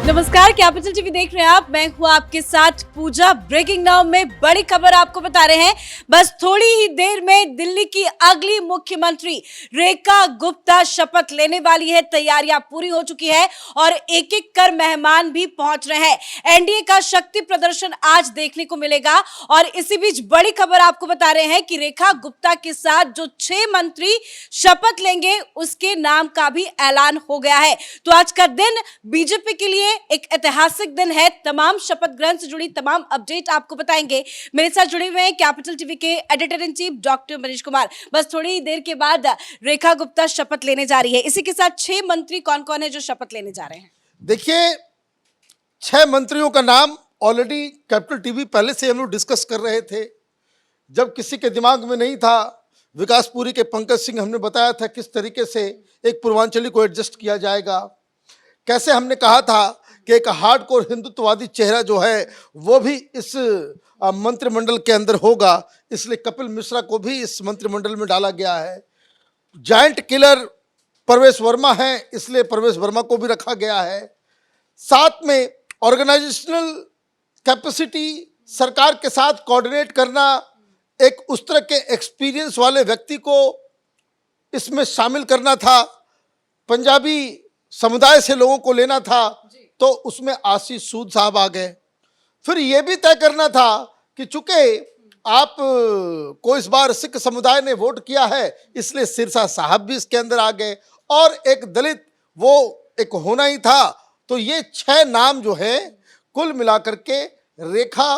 नमस्कार, capital TV देख रहे हैं आप। मैं हूं आपके साथ पूजा। ब्रेकिंग नाउ में बड़ी खबर आपको बता रहे हैं। बस थोड़ी ही देर में दिल्ली की अगली मुख्यमंत्री रेखा गुप्ता शपथ लेने वाली है। तैयारियां पूरी हो चुकी है और एक एक कर मेहमान भी पहुंच रहे हैं। एनडीए का शक्ति प्रदर्शन आज देखने को मिलेगा और इसी बीच बड़ी खबर आपको बता रहे हैं कि रेखा गुप्ता के साथ जो 6 मंत्री शपथ लेंगे उसके नाम का भी ऐलान हो गया है। तो आज का दिन बीजेपी के लिए एक ऐतिहासिक दिन है। तमाम शपथ ग्रहण से जुड़ी तमाम अपडेट आपको बताएंगे। मेरे साथ जुड़े हुए हैं कैपिटल टीवी के editor in chief doctor Manish Kumar. बस थोड़ी ही देर के बाद रेखा गुप्ता शपथ लेने जा रही है। इसी के साथ 6 मंत्री कौन कौन है जो शपथ लेने जा रहे हैं? देखिए, 6 मंत्रियों का नाम ऑलरेडी कैपिटल टीवी पहले से हम लोग डिस्कस कर रहे थे। जब किसी के दिमाग में नहीं था, विकासपुरी के पंकज सिंह हमने बताया था किस तरीके से एक पूर्वांचली को एडजस्ट किया जाएगा। कैसे हमने कहा था कि एक हार्डकोर हिंदुत्ववादी चेहरा जो है वो भी इस मंत्रिमंडल के अंदर होगा, इसलिए कपिल मिश्रा को भी इस मंत्रिमंडल में डाला गया है। जायंट किलर प्रवेश वर्मा है, इसलिए प्रवेश वर्मा को भी रखा गया है। साथ में ऑर्गेनाइजेशनल कैपेसिटी, सरकार के साथ कोऑर्डिनेट करना, एक उस तरह के एक्सपीरियंस वाले व्यक्ति को इसमें शामिल करना था। पंजाबी समुदाय से लोगों को लेना था, तो उसमें आशीष सूद साहब आ गए। फिर यह भी तय करना था कि चूंकि आप को इस बार सिख समुदाय ने वोट किया है, इसलिए सिरसा साहब भी इसके अंदर आ गए और एक दलित वो एक होना ही था। तो ये 6 नाम जो है कुल मिलाकर के रेखा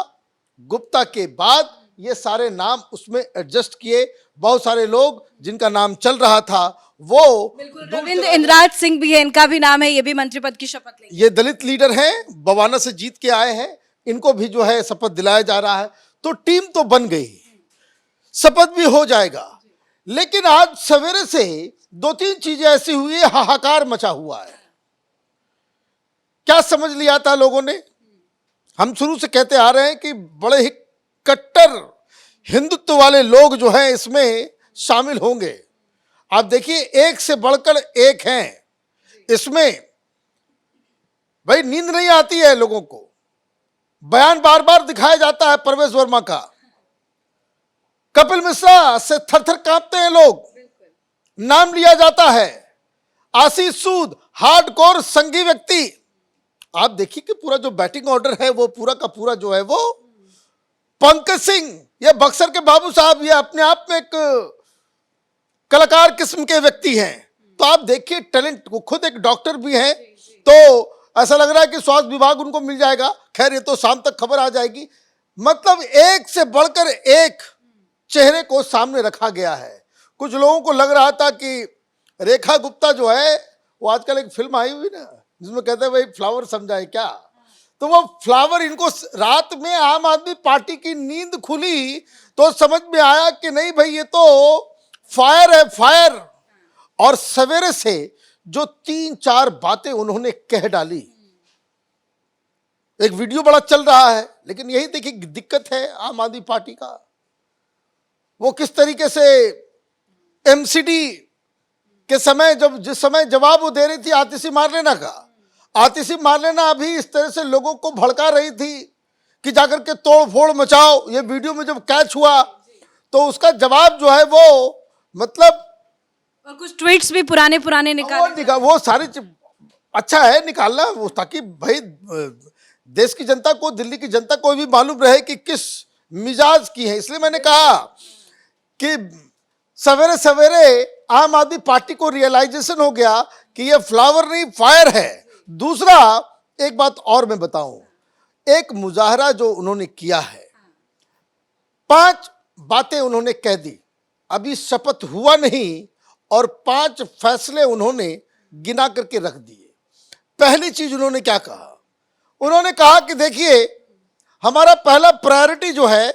गुप्ता के बाद ये सारे नाम उसमें एडजस्ट किए। बहुत सारे लोग जिनका नाम चल रहा था वो रविंद्र इंद्राज सिंह भी है, इनका भी नाम है, ये भी मंत्री पद की शपथ लेंगे। ये दलित लीडर हैं, बवाना से जीत के आए हैं, इनको भी जो है शपथ दिलाया जा रहा है। तो टीम तो बन गई, शपथ भी हो जाएगा। लेकिन आज सवेरे से 2-3 चीजें ऐसी हुई है, हाहाकार मचा हुआ है। क्या समझ लिया था लोगों ने? हम शुरू से कहते आ रहे हैं कि बड़े ही कट्टर हिंदुत्व वाले लोग जो हैं इसमें शामिल होंगे। आप देखिए, एक से बढ़कर एक हैं इसमें। भाई नींद नहीं आती है लोगों को। बयान बार बार दिखाया जाता है प्रवेश वर्मा का, कपिल मिश्रा से थर-थर कांपते हैं लोग, नाम लिया जाता है। आशीष सूद हार्डकोर संघी व्यक्ति। आप देखिए कि पूरा जो बैटिंग ऑर्डर है वो पूरा का पूरा जो है वो पंकज सिंह, ये बक्सर के बाबू साहब, ये अपने आप में एक कलाकार किस्म के व्यक्ति हैं। तो आप देखिए टैलेंट, वो खुद एक डॉक्टर भी हैं, तो ऐसा लग रहा है कि स्वास्थ्य विभाग उनको मिल जाएगा। खैर ये तो शाम तक खबर आ जाएगी। मतलब एक से बढ़कर एक चेहरे को सामने रखा गया है। कुछ लोगों को लग रहा था कि रेखा गुप्ता जो है वो आजकल एक फिल्म आई हुई ना जिसमें कहते हैं भाई फ्लावर समझाए क्या, तो वो फ्लावर इनको रात में आम आदमी पार्टी की नींद खुली तो समझ में आया कि नहीं भाई ये तो फायर है, फायर। और सवेरे से जो 3-4 बातें उन्होंने कह डाली, एक वीडियो बड़ा चल रहा है, लेकिन यही देखिए दिक्कत है आम आदमी पार्टी का। वो किस तरीके से एमसीडी के समय जिस समय जवाब वो दे रही थी आतिशी मारलेना का, आतिशी मारलेना अभी इस तरह से लोगों को भड़का रही थी कि जाकर के तोड़ फोड़ मचाओ। ये वीडियो में जब कैच हुआ तो उसका जवाब जो है वो मतलब, और कुछ ट्वीट्स भी पुराने निकाले। वो सारी अच्छा है निकालना वो, ताकि भाई देश की जनता को, दिल्ली की जनता को भी मालूम रहे कि किस मिजाज की है। इसलिए मैंने कहा कि सवेरे सवेरे आम आदमी पार्टी को रियलाइजेशन हो गया कि ये फ्लावर नहीं फायर है। दूसरा एक बात और मैं बताऊं, एक मुजाहरा जो उन्होंने किया है, 5 बातें उन्होंने कह दी, अभी शपथ हुआ नहीं और 5 फैसले उन्होंने गिना करके रख दिए। पहली चीज उन्होंने क्या कहा? उन्होंने कहा कि देखिए हमारा पहला प्रायोरिटी जो है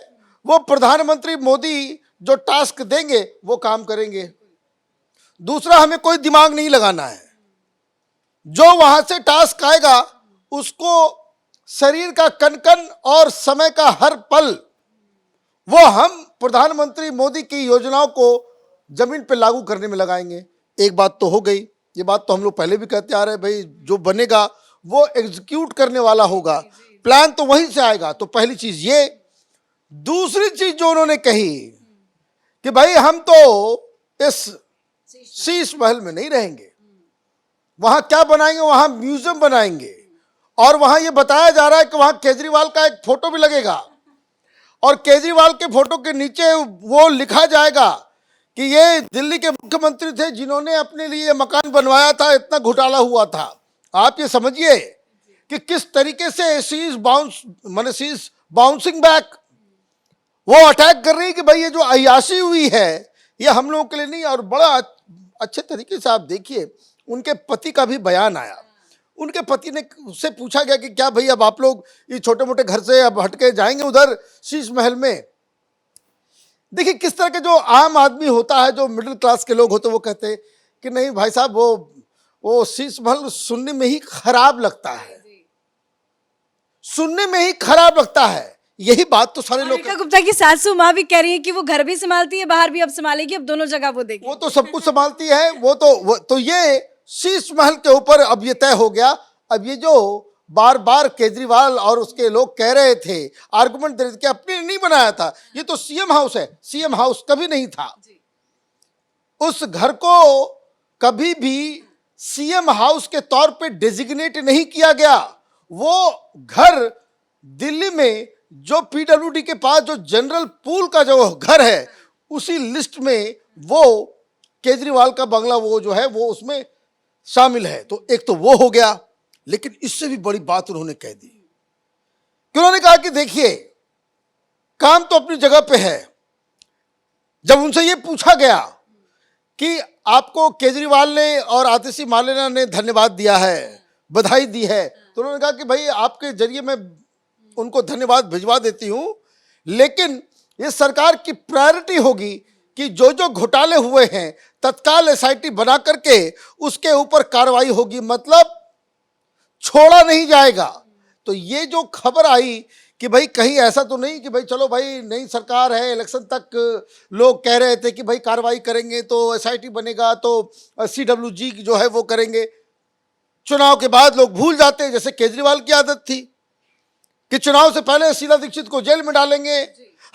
वो प्रधानमंत्री मोदी जो टास्क देंगे वो काम करेंगे। दूसरा, हमें कोई दिमाग नहीं लगाना है, जो वहां से टास्क आएगा उसको शरीर का कन-कन और समय का हर पल वो हम प्रधानमंत्री मोदी की योजनाओं को जमीन पे लागू करने में लगाएंगे। एक बात तो हो गई, ये बात तो हम लोग पहले भी कहते आ रहे हैं, भाई जो बनेगा वो एग्जीक्यूट करने वाला होगा, प्लान तो वहीं से आएगा। तो पहली चीज ये। दूसरी चीज जो उन्होंने कही कि भाई हम तो इस शीश महल में नहीं रहेंगे, वहां क्या बनाएंगे, वहां म्यूजियम बनाएंगे, और वहां ये बताया जा रहा है कि वहां केजरीवाल का एक फोटो भी लगेगा, और केजरीवाल के फोटो के नीचे वो लिखा जाएगा कि ये दिल्ली के मुख्यमंत्री थे जिन्होंने अपने लिए मकान बनवाया था, इतना घोटाला हुआ था। आप ये समझिए कि किस तरीके से शीज बाउंसिंग बैक वो अटैक कर रही है कि भाई ये जो अय्याशी हुई है ये हम लोगों के लिए नहीं। और बड़ा अच्छे तरीके से आप देखिए उनके पति का भी बयान आया। उनके पति ने उससे पूछा गया कि क्या भाई अब आप लोग ये छोटे मोटे घर से अब हटके जाएंगे उधर शीश महल में। देखिए किस तरह के जो आम आदमी होता है, जो मिडिल क्लास के लोग होते हैं, वो कहते हैं कि नहीं भाई साहब वो शीश महल सुनने में ही खराब लगता है, सुनने में ही खराब लगता है। यही बात तो सारे लोग। रेखा गुप्ता की सासू माँ भी कह रही है कि वो घर भी संभालती है, बाहर भी अब संभालेगी, अब दोनों जगह वो देगी। वो तो सब कुछ संभालती है। वो तो ये शीश महल के ऊपर अब ये तय हो गया। अब ये जो बार बार केजरीवाल और उसके लोग कह रहे थे, आर्गुमेंट दे रहे थे कि अपने नहीं बनाया था, ये तो सीएम हाउस है। सीएम हाउस कभी नहीं था। उस घर को कभी भी सीएम हाउस के तौर पे डेजिग्नेट नहीं किया गया। वो घर दिल्ली में जो पीडब्ल्यूडी के पास जो जनरल पूल का जो घर है उसी लिस्ट में वो केजरीवाल का बंगला वो जो है वो उसमें शामिल है। तो एक तो वो हो गया, लेकिन इससे भी बड़ी बात उन्होंने कह दी कि उन्होंने कहा कि देखिए काम तो अपनी जगह पे है। जब उनसे ये पूछा गया कि आपको केजरीवाल ने और आतिशी मार्लेना ने धन्यवाद दिया है, बधाई दी है, तो उन्होंने कहा कि भाई आपके जरिए मैं उनको धन्यवाद भिजवा देती हूं, लेकिन ये सरकार की प्रायोरिटी होगी कि जो जो घोटाले हुए हैं तत्काल एसआईटी बना करके उसके ऊपर कार्रवाई होगी, मतलब छोड़ा नहीं जाएगा। तो ये जो खबर आई कि भाई कहीं ऐसा तो नहीं कि भाई चलो भाई नई सरकार है, इलेक्शन तक लोग कह रहे थे कि भाई कार्रवाई करेंगे तो एसआईटी बनेगा तो सीडब्ल्यूजी जो है वो करेंगे, चुनाव के बाद लोग भूल जाते हैं, जैसे केजरीवाल की आदत थी कि चुनाव से पहले शीला दीक्षित को जेल में डालेंगे,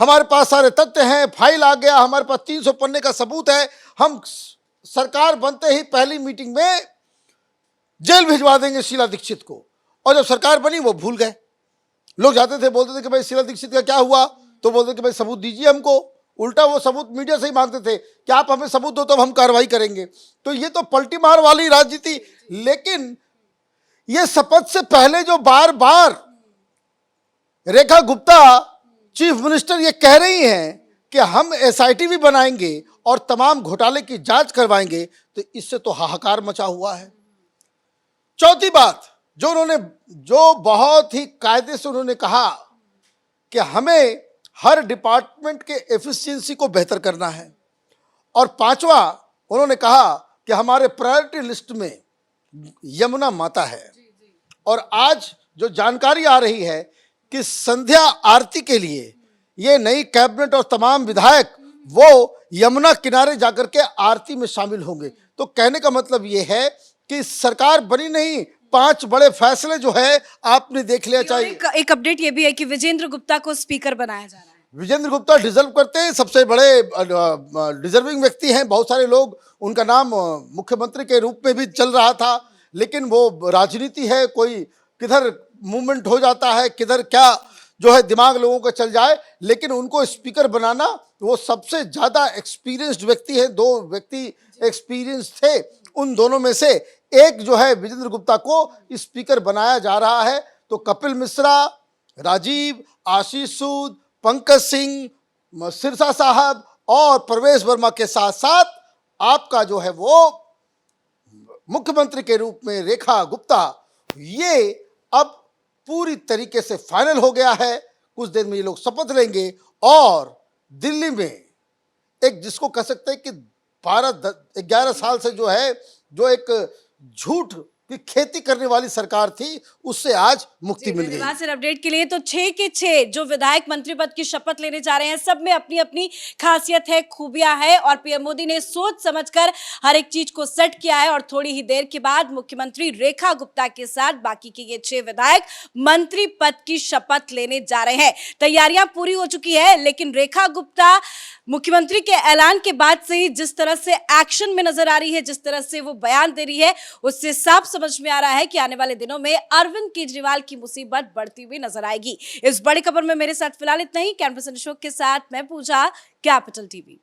हमारे पास सारे तथ्य हैं, फाइल आ गया, हमारे पास 300 पन्ने का सबूत है, हम सरकार बनते ही पहली मीटिंग में जेल भिजवा देंगे शीला दीक्षित को। और जब सरकार बनी वो भूल गए। लोग जाते थे, बोलते थे कि भाई शीला दीक्षित का क्या हुआ, तो बोलते कि भाई सबूत दीजिए हमको। उल्टा वो सबूत मीडिया से ही मांगते थे कि आप हमें सबूत दो तब हम कार्रवाई करेंगे। तो ये तो पलटी मार वाली राजनीति। लेकिन ये शपथ से पहले जो बार बार रेखा गुप्ता चीफ मिनिस्टर ये कह रही हैं कि हम एसआईटी भी बनाएंगे और तमाम घोटाले की जांच करवाएंगे, तो इससे तो हाहाकार मचा हुआ है। चौथी बात जो उन्होंने जो बहुत ही कायदे से उन्होंने कहा कि हमें हर डिपार्टमेंट के एफिशिएंसी को बेहतर करना है। और पांचवा उन्होंने कहा कि हमारे प्रायोरिटी लिस्ट में यमुना माता है। और आज जो जानकारी आ रही है कि संध्या आरती के लिए ये नई कैबिनेट और तमाम विधायक वो यमुना किनारे जाकर के आरती में शामिल होंगे। तो कहने का मतलब ये है कि सरकार बनी नहीं, 5 बड़े फैसले जो है आपने देख लिया। चाहिए एक अपडेट ये भी है कि विजेंद्र गुप्ता को स्पीकर बनाया जा रहा है। विजेंद्र गुप्ता डिजर्व करते हैं, सबसे बड़े डिजर्विंग व्यक्ति हैं। बहुत सारे लोग उनका नाम मुख्यमंत्री के रूप में भी चल रहा था, लेकिन वो राजनीति है, कोई किधर मूवमेंट हो जाता है, किधर क्या जो है दिमाग लोगों का चल जाए, लेकिन उनको स्पीकर बनाना, वो सबसे ज्यादा एक्सपीरियंस्ड व्यक्ति है। 2 व्यक्ति एक्सपीरियंस थे, उन दोनों में से एक जो है विजेंद्र गुप्ता को स्पीकर बनाया जा रहा है। तो कपिल मिश्रा, राजीव, आशीष सूद, पंकज सिंह, सिरसा साहब और प्रवेश वर्मा के साथ साथ आपका जो है वो मुख्यमंत्री के रूप में रेखा गुप्ता, ये अब पूरी तरीके से फाइनल हो गया है। कुछ देर में ये लोग शपथ लेंगे और दिल्ली में एक जिसको कह सकते हैं कि 12-11 साल से जो है जो एक झूठ कि खेती करने वाली सरकार थी, उससे आज मुक्ति मिल गई। धन्यवाद सर अपडेट के लिए। तो 6 के 6 जो विधायक मंत्री पद की शपथ लेने जा रहे हैं, सब में अपनी अपनी खासियत है, खूबियां है और पीएम मोदी ने सोच समझकर हर एक चीज को सेट किया है। और थोड़ी ही देर के बाद मुख्यमंत्री रेखा गुप्ता के साथ बाकी के ये 6 विधायक मंत्री पद की शपथ लेने जा रहे हैं। तैयारियां पूरी हो चुकी है, लेकिन रेखा गुप्ता मुख्यमंत्री के ऐलान के बाद से ही जिस तरह से एक्शन में नजर आ रही है, जिस तरह से वो बयान दे रही है, उससे साफ समझ में आ रहा है कि आने वाले दिनों में अरविंद केजरीवाल की मुसीबत बढ़ती हुई नजर आएगी। इस बड़ी खबर में मेरे साथ फिलहाल इतना ही। कैमरा पर्सन अशोक के साथ मैं पूजा, कैपिटल टीवी।